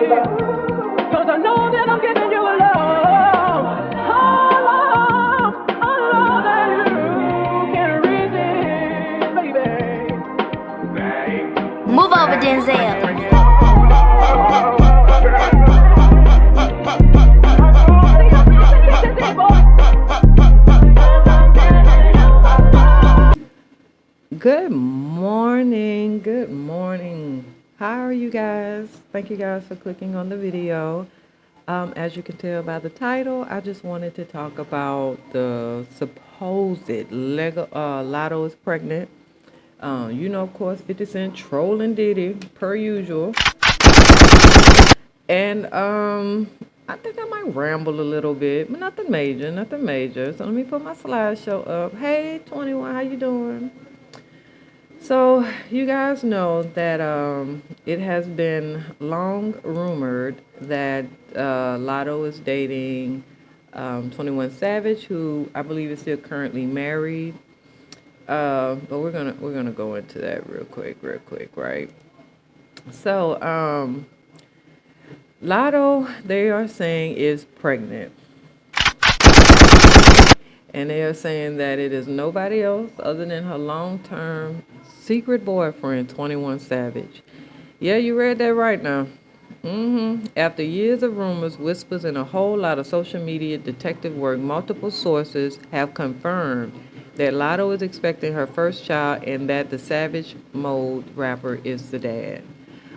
Cause I know that I'm giving you a love. A love that you can resist, baby. Move over, Denzel. Good morning. Good morning. How are you guys? Thank you guys for clicking on the video. As you can tell by the title, I just wanted to talk about the supposed Latto is pregnant. Of course, 50 Cent trolling Diddy per usual. And I think I might ramble a little bit, but nothing major, nothing major. So let me put my slideshow up. Hey, 21, how you doing? So you guys know that it has been long rumored that Latto is dating 21 Savage, who I believe is still currently married. But we're gonna go into that real quick, right? So Latto, they are saying, is pregnant. And they are saying that it is nobody else other than her long-term secret boyfriend, 21 Savage. Yeah, you read that right now. After years of rumors, whispers, and a whole lot of social media detective work, multiple sources have confirmed that Latto is expecting her first child and that the Savage Mode rapper is the dad.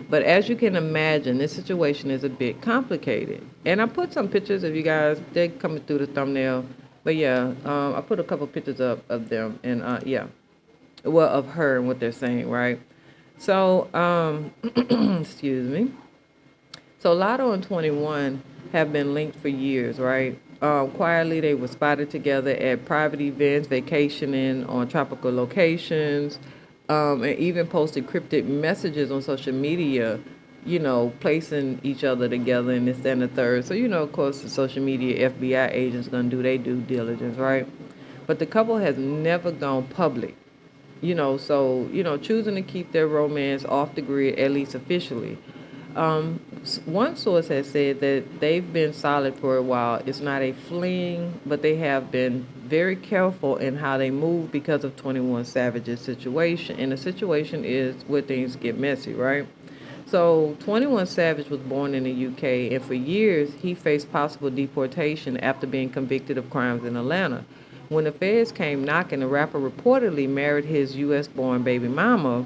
But as you can imagine, this situation is a bit complicated. And I put some pictures of you guys. They're coming through the thumbnail. But yeah, I put a couple pictures up of them. And yeah, well, of her and what they're saying, right? So, excuse me. So Latto and 21 have been linked for years, right? Quietly, they were spotted together at private events, vacationing on tropical locations, and even posted cryptic messages on social media, placing each other together in this and the third. So, of course, the social media FBI agents going to do their due diligence, right? But the couple has never gone public, choosing to keep their romance off the grid, at least officially. One source has said that they've been solid for a while. It's not a fling, but they have been very careful in how they move because of 21 Savage's situation. And the situation is where things get messy, right? So 21 Savage was born in the UK, and for years he faced possible deportation after being convicted of crimes in Atlanta. When the feds came knocking, the rapper reportedly married his U.S.-born baby mama,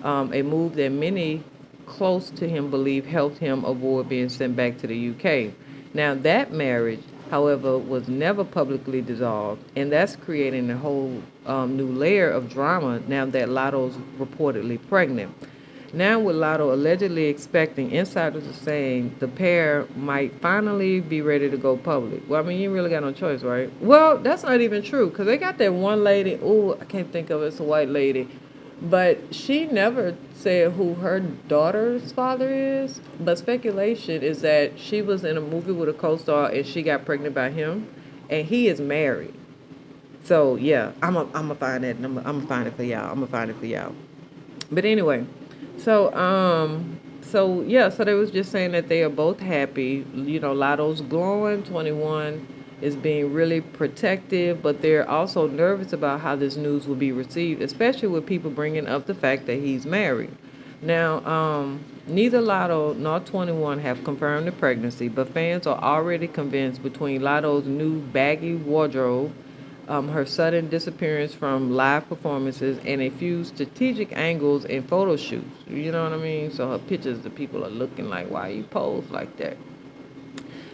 a move that many close to him believe helped him avoid being sent back to the UK. Now, that marriage, however, was never publicly dissolved, and that's creating a whole new layer of drama now that Latto's reportedly pregnant. Now, with Latto allegedly expecting, insiders are saying the pair might finally be ready to go public. Well, I mean, you really got no choice, right? Well, that's not even true, because they got that one lady, I can't think of it, it's a white lady, but she never said who her daughter's father is. But speculation is that she was in a movie with a co-star and she got pregnant by him, and he is married. So yeah, I'm a find that. I'm gonna find it for y'all. I'm gonna find it for y'all. But anyway, so they was just saying that they are both happy. Latto's glowing. 21 is being really protective, but they're also nervous about how this news will be received, especially with people bringing up the fact that he's married. Now, neither Latto nor 21 have confirmed the pregnancy, but fans are already convinced between Latto's new baggy wardrobe, her sudden disappearance from live performances, and a few strategic angles in photo shoots. You know what I mean? So her pictures, the people are looking like, why you pose like that?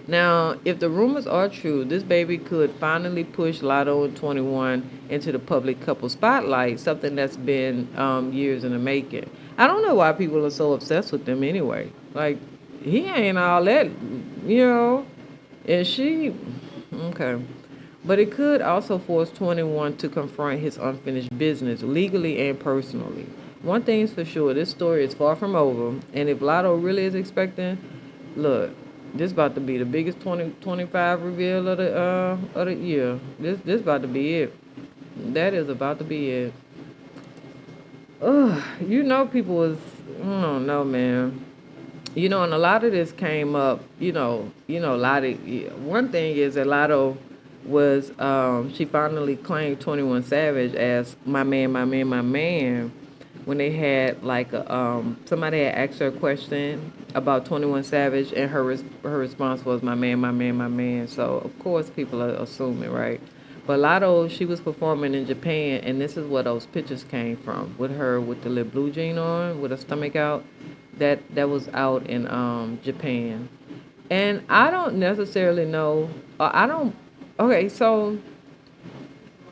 Now, if the rumors are true, this baby could finally push Latto and 21 into the public couple spotlight, something that's been years in the making. I don't know why people are so obsessed with them anyway. Like, he ain't all that, and she, okay. But it could also force 21 to confront his unfinished business, legally and personally. One thing's for sure, this story is far from over, and if Latto really is expecting, look, this about to be the biggest 2025 reveal of the year. This about to be it. That is about to be it. Ugh, people was, I don't know, man. And a lot of this came up, a lot of, one thing is that Latto was, she finally claimed 21 Savage as my man, my man, my man, when they had like somebody had asked her a question about 21 Savage, and her response was my man, my man, my man. So of course people are assuming, right? But Latto, she was performing in Japan, and this is where those pictures came from, with her with the little blue jean on, with her stomach out. That was out in Japan, and I don't necessarily know. I don't. Okay, so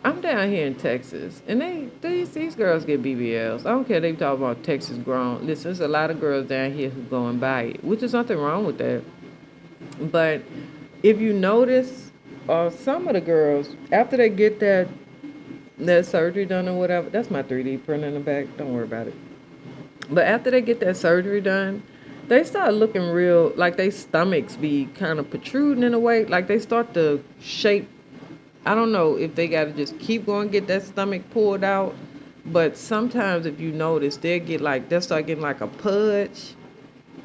I'm down here in Texas, and these girls get BBLs. I don't care. They talk about Texas grown. Listen, there's a lot of girls down here who go and buy it, which is nothing wrong with that. But if you notice, some of the girls after they get that surgery done or whatever, that's my 3D printer in the back. Don't worry about it. But after they get that surgery done, they start looking real, like they stomachs be kind of protruding in a way. Like they start to shape. I don't know if they got to just keep going get that stomach pulled out. But sometimes if you notice, they'll start getting like a pudge.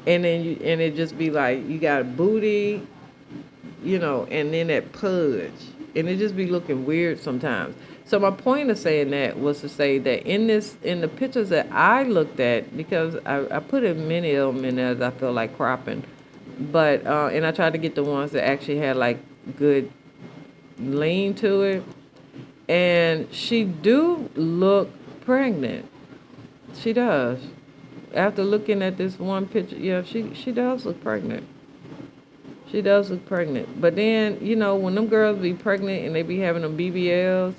And it just be like, you got a booty, and then that pudge. And it just be looking weird sometimes. So my point of saying that was to say that in the pictures that I looked at, because I put in many of them in there as I feel like cropping, but and I tried to get the ones that actually had like good lean to it, and she do look pregnant. She does. After looking at this one picture, yeah, she does look pregnant. She does look pregnant. But then, when them girls be pregnant and they be having them BBLs,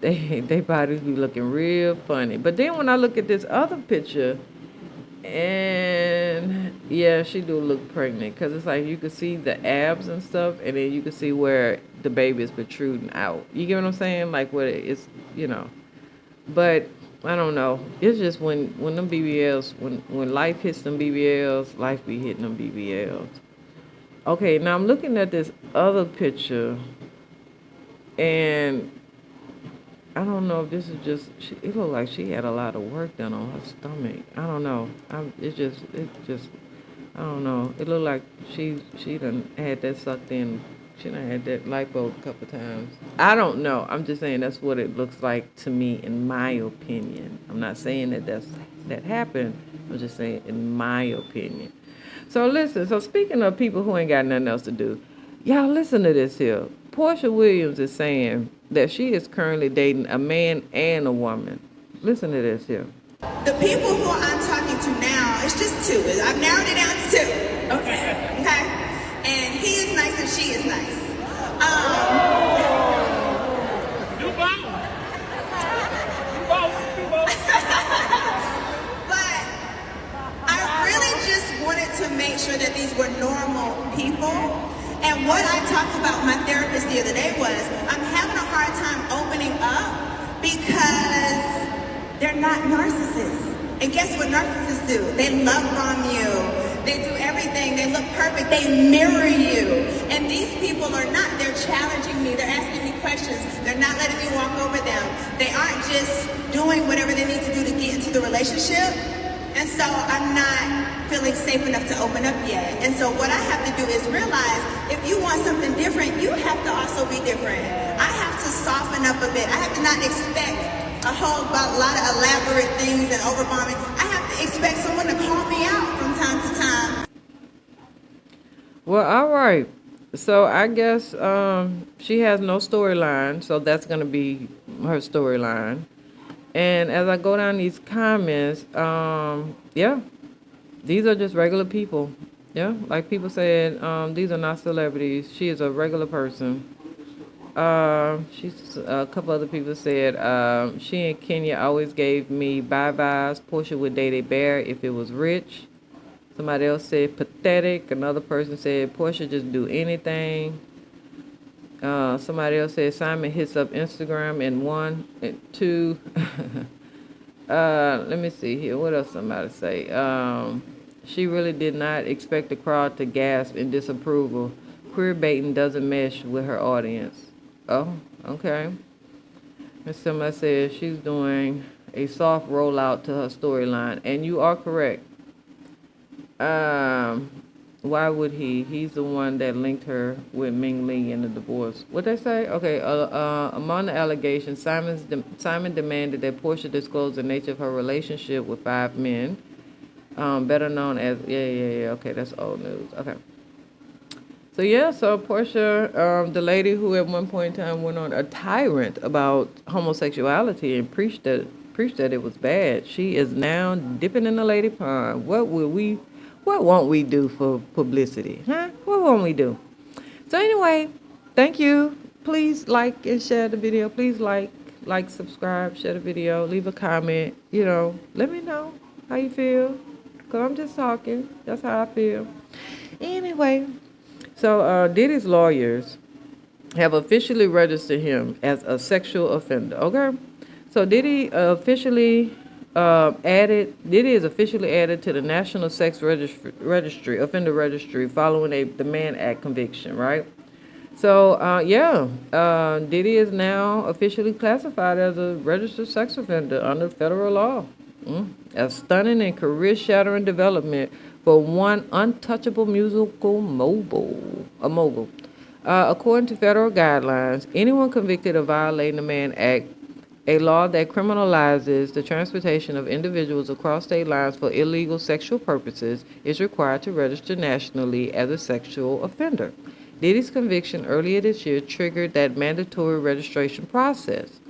they bodies be looking real funny. But then when I look at this other picture, and yeah, she do look pregnant, because it's like you can see the abs and stuff, and then you can see where the baby is protruding out. You get what I'm saying? Like where it's. But I don't know. It's just when them BBLs, when life hits them BBLs, life be hitting them BBLs. Okay, now I'm looking at this other picture, and I don't know if this is just. It looked like she had a lot of work done on her stomach. I don't know. It just. I don't know. It looked like she done had that sucked in. She done had that lipo a couple times. I don't know. I'm just saying that's what it looks like to me, in my opinion. I'm not saying that happened. I'm just saying in my opinion. So listen. So speaking of people who ain't got nothing else to do, y'all listen to this here. Porsha Williams is saying that she is currently dating a man and a woman. Listen to this here. The people who I'm talking to now, it's just two. I've narrowed it down to two. Okay. Okay. And he is nice and she is nice. You both. You both. You both. But I really just wanted to make sure that these were normal people. And what I talked about with my therapist the other day was, I'm having a hard time opening up because they're not narcissists. And guess what narcissists do? They love bomb you. They do everything. They look perfect. They mirror you. And these people are not. They're challenging me. They're asking me questions. They're not letting me walk over them. They aren't just doing whatever they need to do to get into the relationship. And so I'm not feeling safe enough to open up yet. And so what I have to do is realize, if you want something different, you have to also be different. I have to soften up a bit. I have to not expect a lot of elaborate things and overbombing. I have to expect someone to call me out from time to time. Well, all right. So I guess she has no storyline, so that's gonna be her storyline. And as I go down these comments, yeah, these are just regular people. Yeah, like people said, these are not celebrities. She is a regular person. She's a couple other people said she and Kenya always gave me bye byes. Porsha would date a bear if it was rich. Somebody else said pathetic. Another person said Porsha just do anything. Somebody else said Simon hits up Instagram in 1 and 2. Let me see here. What else somebody say? She really did not expect the crowd to gasp in disapproval. Queer baiting doesn't mesh with her audience. Oh, okay. And somebody said she's doing a soft rollout to her storyline. And you are correct. Um, why would he? He's the one that linked her with Ming Lee in the divorce. What they say? Okay. Among the allegations, Simon demanded that Porsha disclose the nature of her relationship with 5 men, better known as yeah. Okay, that's old news. Okay. So Porsha, the lady who at one point in time went on a tyrant about homosexuality and preached that it was bad. She is now dipping in the lady pond. What won't we do for publicity? Huh? What won't we do? So anyway, thank you. Please like and share the video. Please subscribe, share the video, leave a comment. Let me know how you feel. Cause I'm just talking. That's how I feel. Anyway, so Diddy's lawyers have officially registered him as a sexual offender. Okay, so Diddy is officially added to the National Sex Registry, Offender Registry, following the Mann Act conviction. Right. So Diddy is now officially classified as a registered sex offender under federal law. A stunning and career-shattering development for one untouchable musical mogul. According to federal guidelines, anyone convicted of violating the Mann Act, a law that criminalizes the transportation of individuals across state lines for illegal sexual purposes, is required to register nationally as a sexual offender. Diddy's conviction earlier this year triggered that mandatory registration process.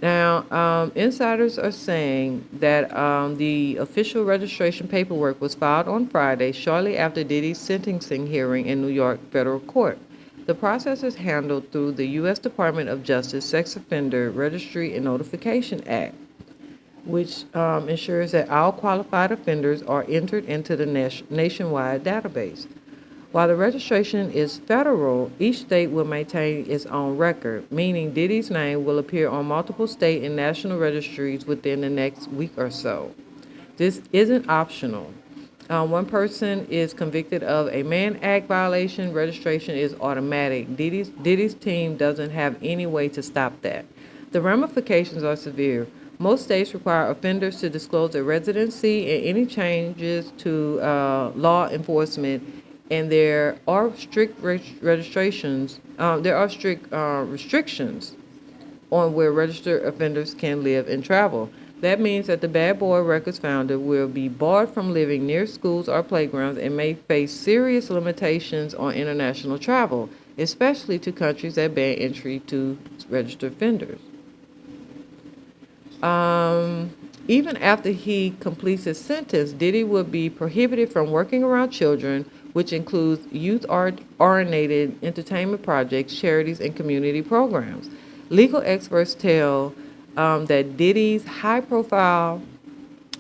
Now, insiders are saying that the official registration paperwork was filed on Friday, shortly after Diddy's sentencing hearing in New York federal court. The process is handled through the U.S. Department of Justice Sex Offender Registry and Notification Act, which ensures that all qualified offenders are entered into the nationwide database. While the registration is federal, each state will maintain its own record, meaning Diddy's name will appear on multiple state and national registries within the next week or so. This isn't optional. One person is convicted of a Mann Act violation, registration is automatic. Diddy's team doesn't have any way to stop that. The ramifications are severe. Most states require offenders to disclose their residency and any changes to law enforcement, and there are strict restrictions on where registered offenders can live and travel. That means that the Bad Boy Records founder will be barred from living near schools or playgrounds and may face serious limitations on international travel, especially to countries that ban entry to registered offenders. Even after he completes his sentence, Diddy will be prohibited from working around children, which includes youth-oriented entertainment projects, charities, and community programs. Legal experts tell that Diddy's high profile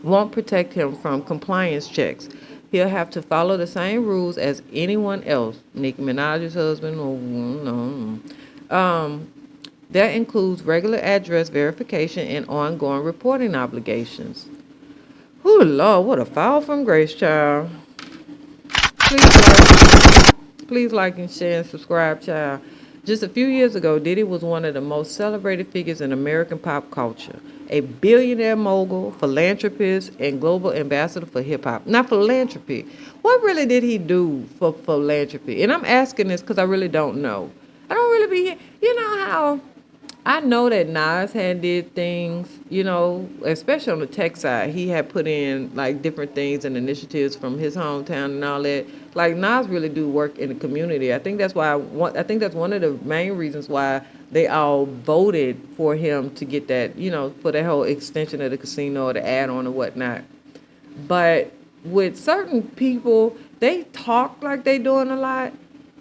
won't protect him from compliance checks. He'll have to follow the same rules as anyone else. Nicki Minaj's husband, that includes regular address verification and ongoing reporting obligations. Whew, Lord, what a fall from grace, child. Please like and share and subscribe, child. Just a few years ago, Diddy was one of the most celebrated figures in American pop culture. A billionaire mogul, philanthropist, and global ambassador for hip-hop. Now, philanthropy. What really did he do for philanthropy? And I'm asking this because I really don't know. I don't really be... You know how... I know that Nas had did things, especially on the tech side. He had put in like different things and initiatives from his hometown and all that. Like Nas really do work in the community. I think that's one of the main reasons why they all voted for him to get that, for that whole extension of the casino or the add-on or whatnot. But with certain people, they talk like they doing a lot.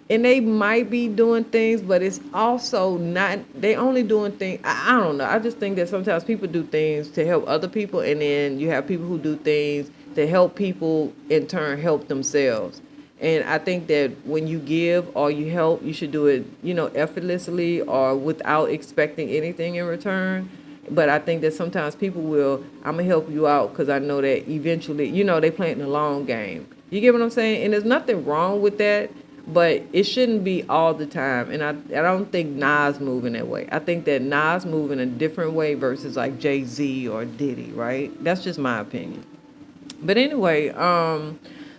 And they might be doing things, but it's also not, they only doing things, I don't know. I just think that sometimes people do things to help other people, and then you have people who do things to help people, in turn, help themselves. And I think that when you give or you help, you should do it, effortlessly or without expecting anything in return. But I think that sometimes people will, I'm going to help you out because I know that eventually, they playing the long game. You get what I'm saying? And there's nothing wrong with that. But it shouldn't be all the time. And I don't think Nas move in that way. I think that Nas move in a different way versus like Jay-Z or Diddy, right? That's just my opinion. But anyway,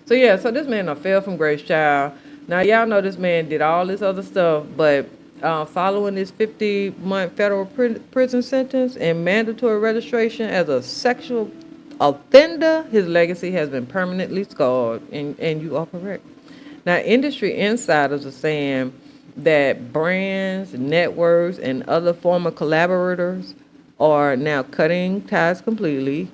So yeah, so this man done fell from grace, child. Now y'all know this man did all this other stuff, but following his 50-month federal prison sentence and mandatory registration as a sexual offender, his legacy has been permanently scarred, and you are correct. Now, industry insiders are saying that brands, networks, and other former collaborators are now cutting ties completely.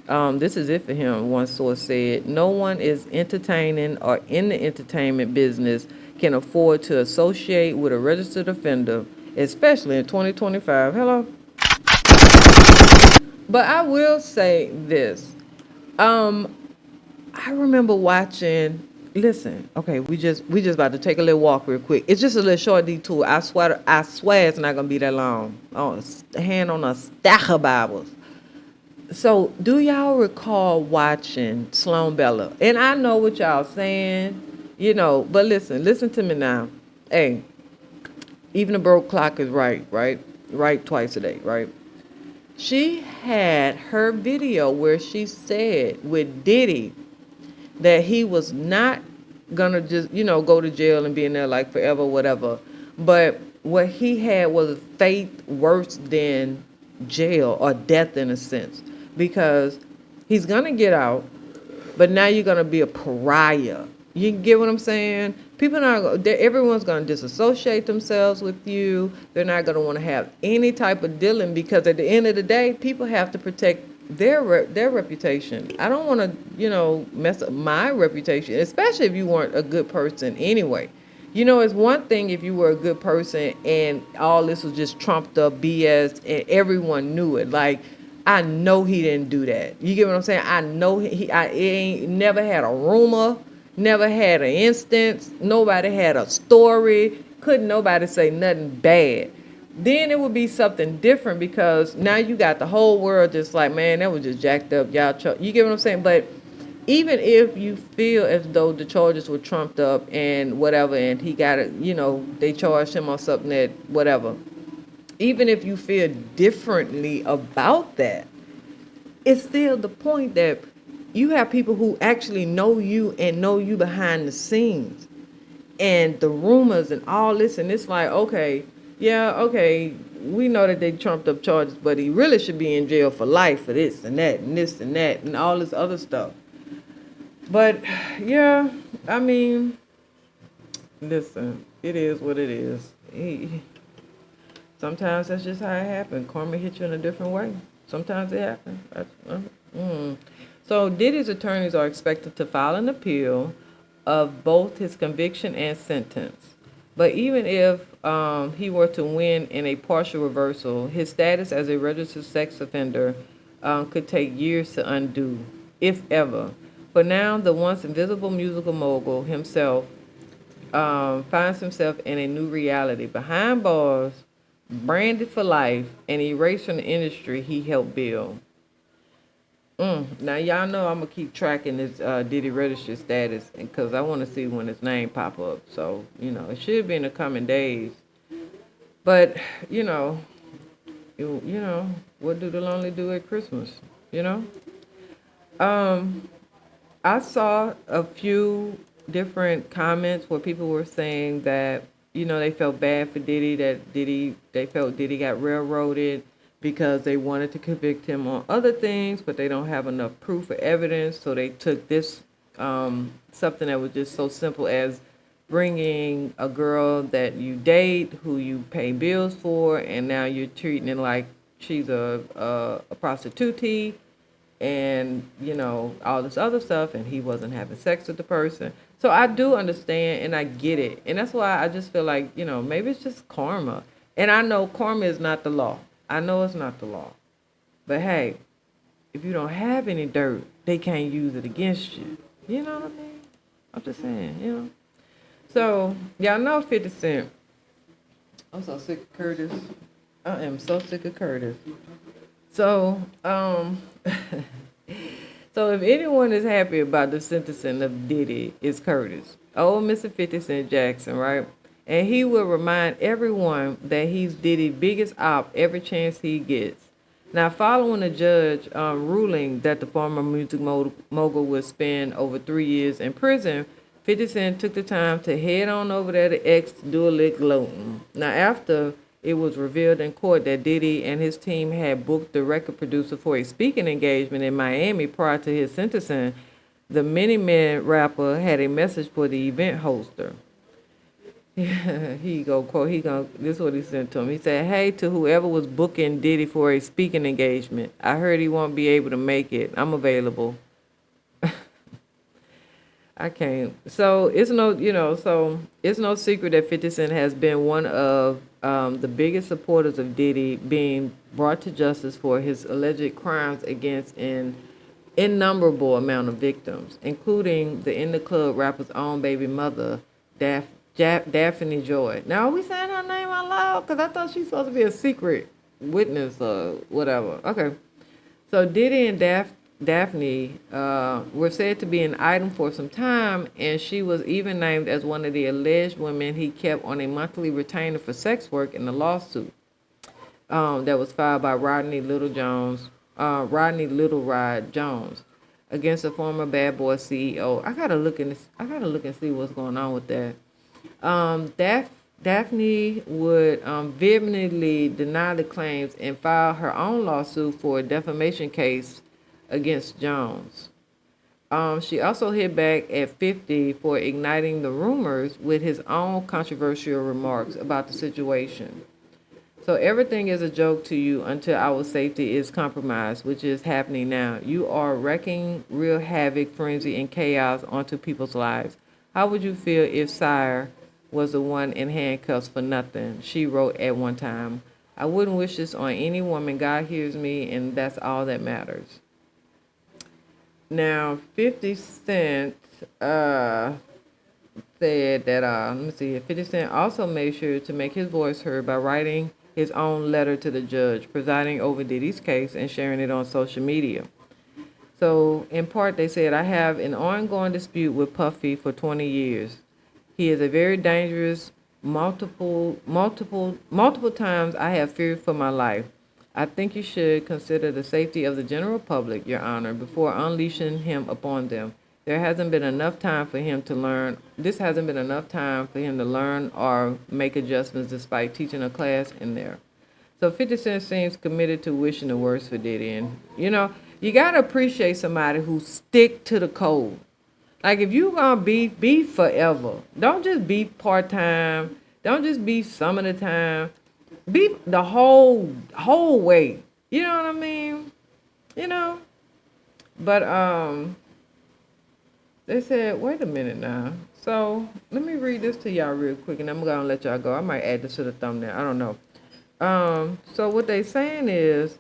This is it for him, one source said. No one is entertaining or in the entertainment business can afford to associate with a registered offender, especially in 2025. Hello? But I will say this. Um, I remember watching. Listen, okay, we just about to take a little walk real quick. It's just a little short detour. I swear it's not gonna be that long. Oh, hand on a stack of Bibles. So, do y'all recall watching Sloan Bella? And I know what y'all saying, but listen to me now. Hey, even a broke clock is right, right? Right twice a day, right? She had her video where she said with Diddy that he was not gonna just, go to jail and be in there like forever, whatever. But what he had was a fate worse than jail or death in a sense. Because he's gonna get out, but now you're gonna be a pariah. You get what I'm saying? Everyone's gonna disassociate themselves with you. They're not gonna want to have any type of dealing because at the end of the day, people have to protect their reputation. I don't want to, mess up my reputation, especially if you weren't a good person anyway. It's one thing if you were a good person and all this was just trumped up BS and everyone knew it. Like, I know he didn't do that. You get what I'm saying? I know he ain't never had a rumor, never had an instance, nobody had a story, couldn't nobody say nothing bad. Then it would be something different because now you got the whole world just like, man, that was just jacked up. You get what I'm saying? But even if you feel as though the charges were trumped up and whatever, and he got it, they charged him on something that whatever. Even if you feel differently about that, it's still the point that you have people who actually know you and know you behind the scenes and the rumors and all this. And it's like, okay, yeah, okay, we know that they trumped up charges, but he really should be in jail for life for this and that and this and that and all this other stuff. But yeah, I mean, listen, it is what it is. Sometimes that's just how it happens. Karma hits you in a different way. Sometimes it happens. So Diddy's attorneys are expected to file an appeal of both his conviction and sentence. But even if he were to win in a partial reversal, his status as a registered sex offender could take years to undo, if ever. For now, the once invisible musical mogul himself finds himself in a new reality behind bars, branded for life, and erased from the industry he helped build. Now, y'all know I'm going to keep tracking this Diddy Registry status because I want to see when his name pop up. So, it should be in the coming days. But, what do the lonely do at Christmas? I saw a few different comments where people were saying that, they felt bad for Diddy, they felt Diddy got railroaded because they wanted to convict him on other things, but they don't have enough proof or evidence. So they took this, something that was just so simple as bringing a girl that you date, who you pay bills for, and now you're treating it like she's a prostitute and, all this other stuff, and he wasn't having sex with the person. So I do understand, and I get it. And that's why I just feel like, maybe it's just karma. And I know karma is not the law. I know it's not the law. But hey, if you don't have any dirt, they can't use it against you. You know what I mean? I'm just saying, So, y'all know 50 Cent. I'm so sick of Curtis. I am so sick of Curtis. So, so if anyone is happy about the sentencing of Diddy, it's Curtis. Old Mr. 50 Cent Jackson, right? And he will remind everyone that he's Diddy's biggest op every chance he gets. Now, following a judge ruling that the former music mogul would spend over 3 years in prison, 50 Cent took the time to head on over there to X to do a lick gloating. Now, after it was revealed in court that Diddy and his team had booked the record producer for a speaking engagement in Miami prior to his sentencing, the Many Man rapper had a message for the event hoster. He go quote. This is what he sent to him. He said, "Hey, to whoever was booking Diddy for a speaking engagement, I heard he won't be able to make it. I'm available." I can't. So it's no secret that 50 Cent has been one of the biggest supporters of Diddy being brought to justice for his alleged crimes against an innumerable amount of victims, including the In the Club rapper's own baby mother, Daphne Joy. Now, are we saying her name out loud? Because I thought she's supposed to be a secret witness or whatever. Okay. So Diddy and Daphne were said to be an item for some time, and she was even named as one of the alleged women he kept on a monthly retainer for sex work in the lawsuit that was filed by Rodney Little-Rod Jones against a former Bad Boy CEO. I gotta look and see what's going on with that. Daphne would vehemently deny the claims and file her own lawsuit for a defamation case against Jones. She also hit back at 50 for igniting the rumors with his own controversial remarks about the situation. So everything is a joke to you until our safety is compromised, which is happening now. You are wreaking real havoc, frenzy, and chaos onto people's lives. How would you feel if Sire was the one in handcuffs for nothing? She wrote at one time. I wouldn't wish this on any woman. God hears me, and that's all that matters. Now, 50 Cent said that, let me see, 50 Cent also made sure to make his voice heard by writing his own letter to the judge, presiding over Diddy's case and sharing it on social media. So, in part, they said, I have an ongoing dispute with Puffy for 20 years. He is a very dangerous, multiple times I have feared for my life. I think you should consider the safety of the general public, Your Honor, before unleashing him upon them. This hasn't been enough time for him to learn or make adjustments despite teaching a class in there. So 50 Cent seems committed to wishing the worst for Diddy. And, you got to appreciate somebody who stick to the code. Like, if you going to beef forever. Don't just beef part-time. Don't just beef some of the time. Beef the whole way. You know what I mean? But, they said, wait a minute now. So, let me read this to y'all real quick, and I'm going to let y'all go. I might add this to the thumbnail. I don't know. So, what they saying is,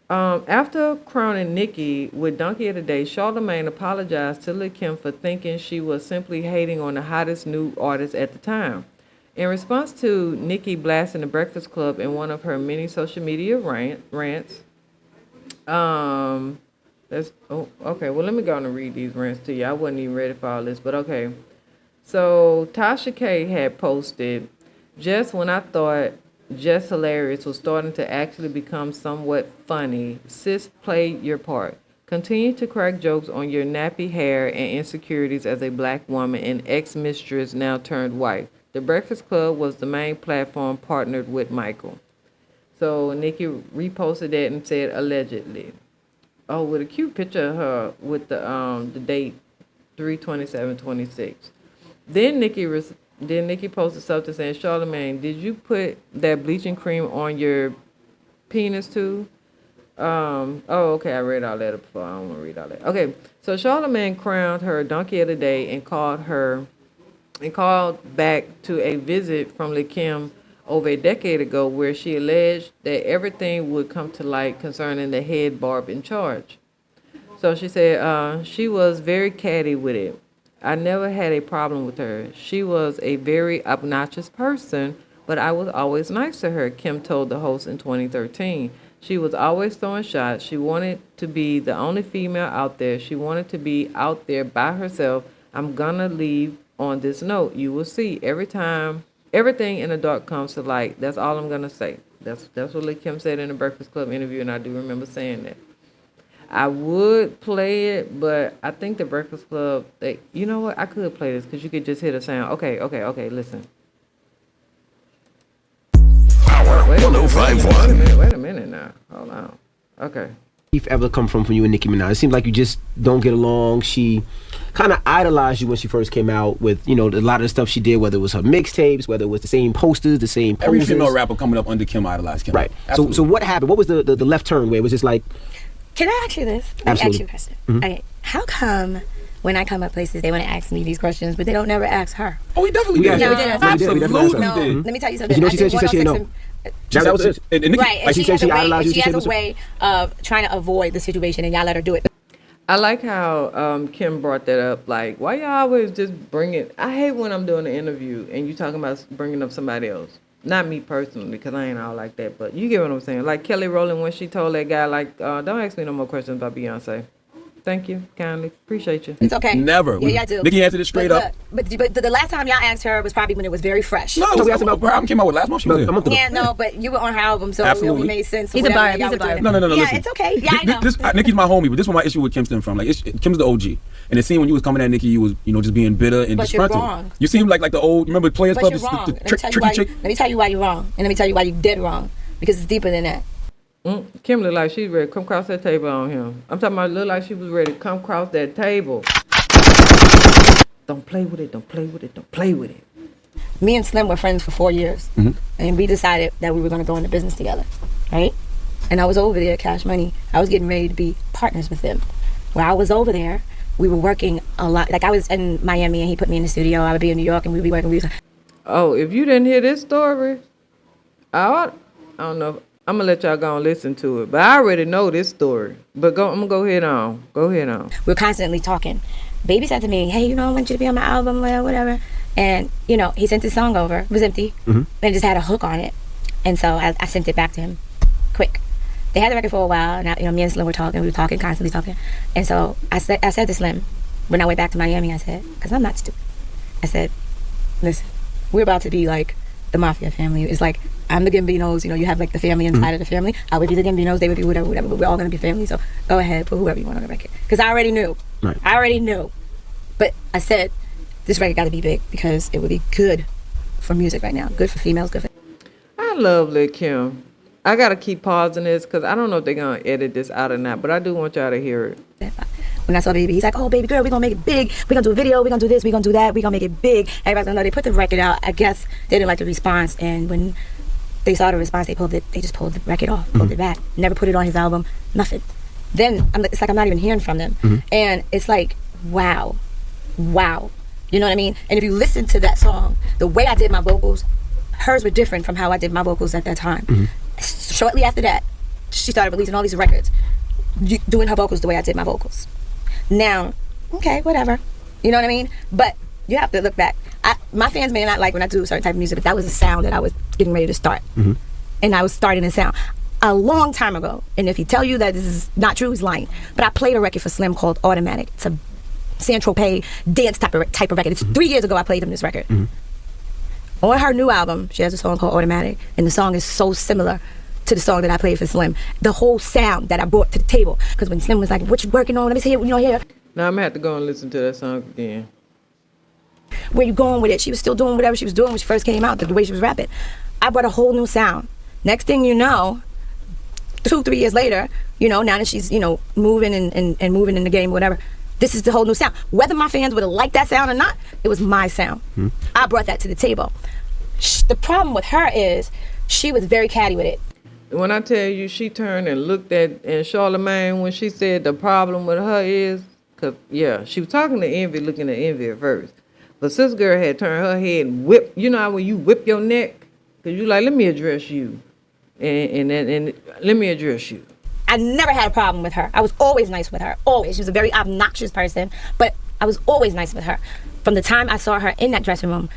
after crowning Nicki with Donkey of the Day, Charlamagne apologized to Lil' Kim for thinking she was simply hating on the hottest new artist at the time. In response to Nicki blasting the Breakfast Club in one of her many social media rants, okay, well, let me go on and read these rants to you. I wasn't even ready for all this, but okay. So, Tasha K had posted, just when I thought Just Hilarious was starting to actually become somewhat funny, sis, play your part. Continue to crack jokes on your nappy hair and insecurities as a black woman and ex-mistress now turned wife. The Breakfast Club was the main platform partnered with Michael. So, Nicki reposted that and said, allegedly. Oh, with a cute picture of her with the date 3/27/26. Then Nicki posted something saying, Charlamagne, did you put that bleaching cream on your penis too? Okay, I read all that before. I don't want to read all that. Okay, so Charlamagne crowned her Donkey of the Day and called back to a visit from Lil' Kim over a decade ago where she alleged that everything would come to light concerning the head barb in charge. So she said she was very catty with it. I never had a problem with her. She was a very obnoxious person, but I was always nice to her, Kim told the host in 2013. She was always throwing shots. She wanted to be the only female out there. She wanted to be out there by herself. I'm gonna leave on this note. You will see everything in the dark comes to light. That's all I'm gonna say. That's what Lil Kim said in the Breakfast Club interview, and I do remember saying that. I would play it, but I think the Breakfast Club, you know what? I could play this because you could just hear the sound. Okay, listen. Power Wait a 1051. wait a minute now. Hold on. Okay. Ever come from you and Nicki Minaj? It seems like you just don't get along. She kind of idolized you when she first came out with, a lot of the stuff she did, whether it was her mixtapes, whether it was the same posters, the same poses. Every female rapper coming up under Kim idolized Kim. Right. Absolutely. So what happened? What was the left turn where it was just like... Can I ask you this? Let me Absolutely. ask you a question. Mm-hmm. Okay. How come when I come up places, they want to ask me these questions, but they don't never ask her? Oh, we definitely did. Yeah, we did. Absolutely No, let me tell you something. You know, she said she didn't know. That was it. And Nicki, Right, and she she said has she a way, idolized you, she she has said a way of trying to avoid the situation, and y'all let her do it. I like how Kim brought that up. Like, why y'all always just bring it? I hate when I'm doing an interview and you talking about bringing up somebody else. Not me personally, because I ain't all like that. But you get what I'm saying. Like Kelly Rowland when she told that guy, like, don't ask me no more questions about Beyonce. Thank you, kindly. Appreciate you. It's okay. Never. Yeah, I do. Nicki answered it straight up. But the last time y'all asked her was probably when it was very fresh. No, we asked about her album came out with last month. She was here. Yeah, no, but you were on her album, so Absolutely. it only made sense. He's a bird. He's a bird. No, Yeah, listen. it's okay. Yeah, I know. Nicki's my homie, but this is where my issue with Kim stemmed from. Like, Kim's the OG. And it seemed when you was coming at Nicki, you was, just being bitter and But you're disgruntled. wrong. You seem like the old, remember Players But Club? you're wrong. The tricky chick? Let me tell you why you're wrong, and let me tell you why you did wrong, because it's deeper than that. Kim looked like she's ready to come across that table on him. I'm talking about look like she was ready to come across that table. Don't play with it. Don't play with it. Don't play with it. Me and Slim were friends for 4 years, and we decided that we were going to go into business together, right? And I was over there at Cash Money. I was getting ready to be partners with him. Where I was over there, we were working a lot. Like I was in Miami, and he put me in the studio. I would be in New York, and we'd be working. Oh, if you didn't hear this story, I don't know. I'm gonna let y'all go and listen to it, but I already know this story. But I'm gonna go ahead on. Go ahead on. We were constantly talking. Baby said to me, "Hey, I want you to be on my album, whatever." And he sent his song over. It was empty, and it just had a hook on it. And so I sent it back to him, quick. They had the record for a while, and me and Slim were talking. We were talking, constantly talking. And so I said to Slim, when I went back to Miami, I said, because I'm not stupid. I said, listen, we're about to be like the mafia family. It's like I'm the Gambinos. You have like the family inside of the family. I would be the Gambinos. They would be whatever. But we're all gonna be family. So go ahead, put whoever you want on the record. Because I already knew. Right. I already knew. But I said, this record got to be big because it would be good for music right now. Good for females. Good for. I love Lil Kim. I gotta keep pausing this because I don't know if they're gonna edit this out or not, but I do want y'all to hear it. When I saw Baby, he's like, "Oh, baby girl, we're gonna make it big. We're gonna do a video. We're gonna do this. We're gonna do that. We're gonna make it big." Everybody's gonna know. They put the record out. I guess they didn't like the response, and when they saw the response, they just pulled the record off, pulled it back, never put it on his album, nothing. Then it's like I'm not even hearing from them, and it's like, wow, you know what I mean? And if you listen to that song, the way I did my vocals, hers were different from how I did my vocals at that time. Shortly after that, she started releasing all these records, doing her vocals the way I did my vocals. Now, okay, whatever. You know what I mean? But you have to look back. My fans may not like when I do a certain type of music, but that was a sound that I was getting ready to start. And I was starting a sound a long time ago. And if he tell you that this is not true, he's lying. But I played a record for Slim called Automatic. It's a Saint-Tropez dance type of record. It's 3 years ago I played him this record. On her new album, she has a song called Automatic. And the song is so similar to the song that I played for Slim. The whole sound that I brought to the table. Because when Slim was like, "What you working on? Let me see it, here." Now I'm gonna have to go and listen to that song again. Where you going with it? She was still doing whatever she was doing when she first came out, the way she was rapping. I brought a whole new sound. Next thing you know, 2-3 years later, now that she's, moving and moving in the game, whatever, this is the whole new sound. Whether my fans would have liked that sound or not, it was my sound. I brought that to the table. The problem with her is she was very catty with it. When I tell you she turned and looked at Charlamagne when she said the problem with her is, she was talking to Envy, looking at Envy at first. But Sis Girl had turned her head and whipped, you know how when you whip your neck? Because you like, let me address you. And let me address you. I never had a problem with her. I was always nice with her, always. She was a very obnoxious person, but I was always nice with her. From the time I saw her in that dressing room,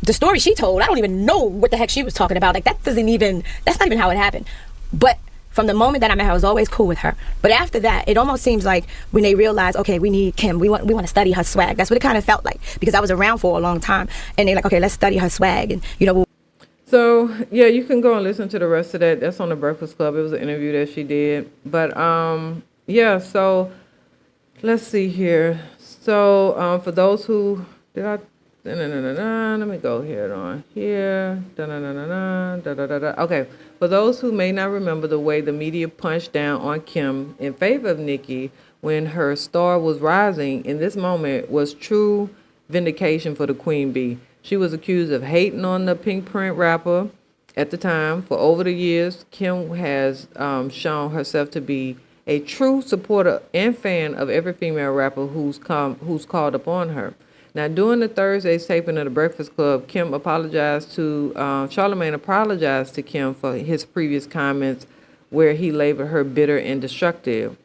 the story she told, I don't even know what the heck she was talking about. Like, that's not even how it happened. But from the moment that I met her, I was always cool with her. But after that, it almost seems like when they realized, okay, we need Kim, we want to study her swag. That's what it kind of felt like, because I was around for a long time. And they're like, okay, let's study her swag. And, So yeah, you can go and listen to the rest of that. That's on the Breakfast Club. It was an interview that she did. But yeah. So let's see here. So for those who did I. Let me go here on here. Okay, for those who may not remember the way the media punched down on Kim in favor of Nicki when her star was rising, in this moment was true vindication for the Queen Bee. She was accused of hating on the pink print rapper at the time. For over the years, Kim has shown herself to be a true supporter and fan of every female rapper who's called upon her. Now, during the Thursday's taping of the Breakfast Club, Charlamagne apologized to Kim for his previous comments where he labeled her bitter and destructive.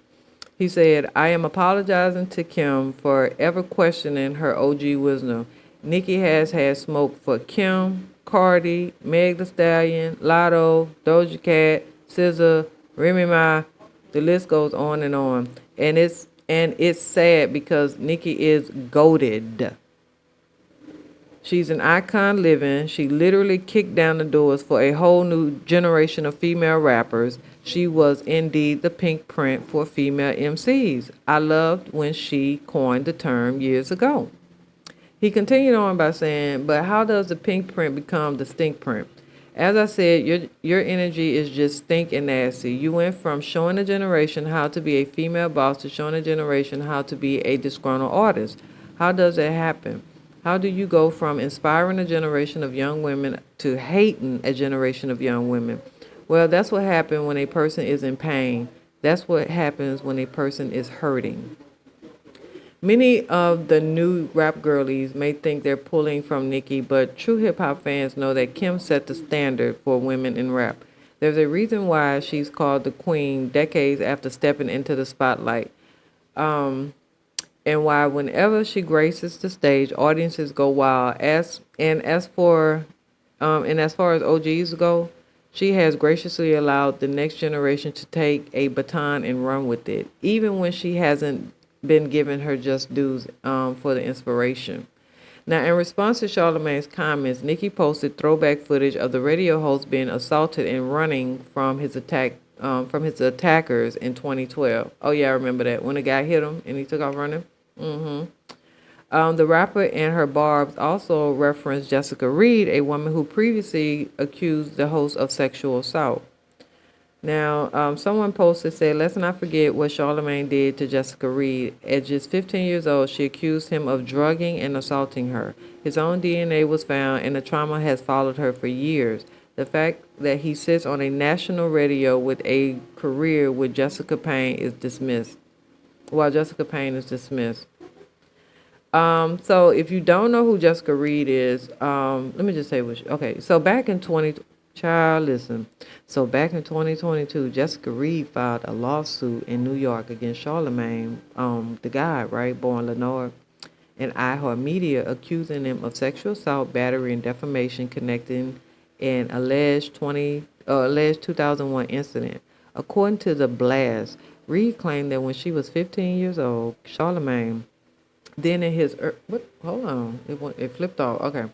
He said, I am apologizing to Kim for ever questioning her OG wisdom. Nicki has had smoke for Kim, Cardi, Meg Thee Stallion, Latto, Doja Cat, SZA, Remy Ma. The list goes on and on. And it's sad because Nicki is goated. She's an icon living. She literally kicked down the doors for a whole new generation of female rappers. She was indeed the pink print for female MCs. I loved when she coined the term years ago. He continued on by saying, but how does the pink print become the stink print? As I said, your energy is just stink and nasty. You went from showing a generation how to be a female boss to showing a generation how to be a disgruntled artist. How does that happen? How do you go from inspiring a generation of young women to hating a generation of young women? Well, that's what happens when a person is in pain. That's what happens when a person is hurting. Many of the new rap girlies may think they're pulling from Nicki, but true hip-hop fans know that Kim set the standard for women in rap. There's a reason why she's called the queen decades after stepping into the spotlight. And why whenever she graces the stage, audiences go wild. As far as OGs go, she has graciously allowed the next generation to take a baton and run with it, even when she hasn't been given her just dues for the inspiration. Now, in response to Charlamagne's comments, Nicki posted throwback footage of the radio host being assaulted and running from his attackers in 2012. Oh yeah, I remember that when a guy hit him and he took off running. The rapper and her barbs also referenced Jessica Reed, a woman who previously accused the host of sexual assault. Now, someone posted, said, let's not forget what Charlamagne did to Jessica Reed. At just 15 years old, she accused him of drugging and assaulting her. His own DNA was found, and the trauma has followed her for years. The fact that he sits on a national radio with a career with Jessica Payne is dismissed. While Jessica Payne is dismissed. So if you don't know who Jessica Reed is, let me just say so back in 2022, Jessica Reed filed a lawsuit in New York against Charlamagne, the guy, right, born Lenore, and iHeartMedia, accusing him of sexual assault, battery, and defamation connecting an alleged 2001 incident. According to The Blast, Reed claimed that when she was 15 years old, Charlamagne, then in his it flipped off. Okay.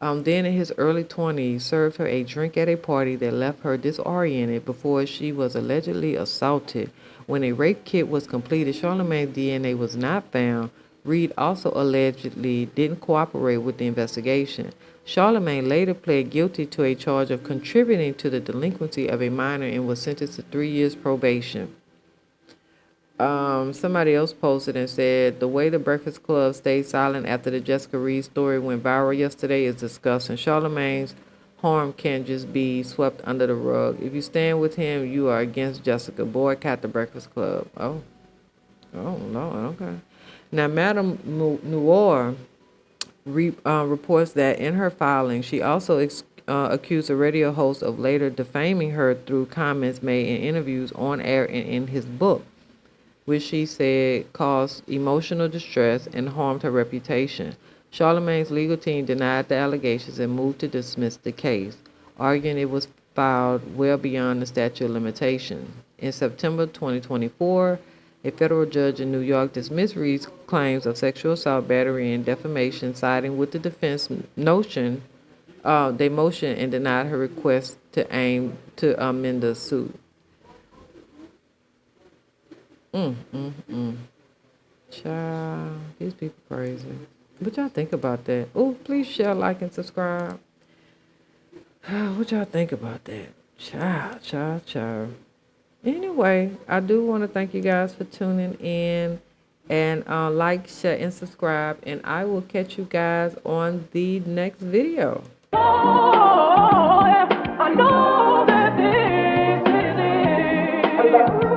Then in his early 20s, served her a drink at a party that left her disoriented before she was allegedly assaulted. When a rape kit was completed, Charlamagne's DNA was not found. Reed also allegedly didn't cooperate with the investigation. Charlamagne later pled guilty to a charge of contributing to the delinquency of a minor and was sentenced to 3 years probation. Somebody else posted and said, the way the Breakfast Club stayed silent after the Jessica Reed story went viral yesterday is disgusting. Charlamagne's harm can't just be swept under the rug. If you stand with him, you are against Jessica. Boycott the Breakfast Club. Oh Lord, okay. Now, Madame Noir reports that in her filing, she also accused a radio host of later defaming her through comments made in interviews on air and in his book, which she said caused emotional distress and harmed her reputation. Charlamagne's legal team denied the allegations and moved to dismiss the case, arguing it was filed well beyond the statute of limitations. In September 2024, a federal judge in New York dismissed Reed's claims of sexual assault, battery, and defamation, siding with the defense notion they motioned and denied her request to amend the suit. Child, these people crazy. What y'all think about that? Oh, please share, like, and subscribe. What y'all think about that? Child. Anyway, I do want to thank you guys for tuning in, and like, share, and subscribe, and I will catch you guys on the next video. Oh, yeah, I know that this is it.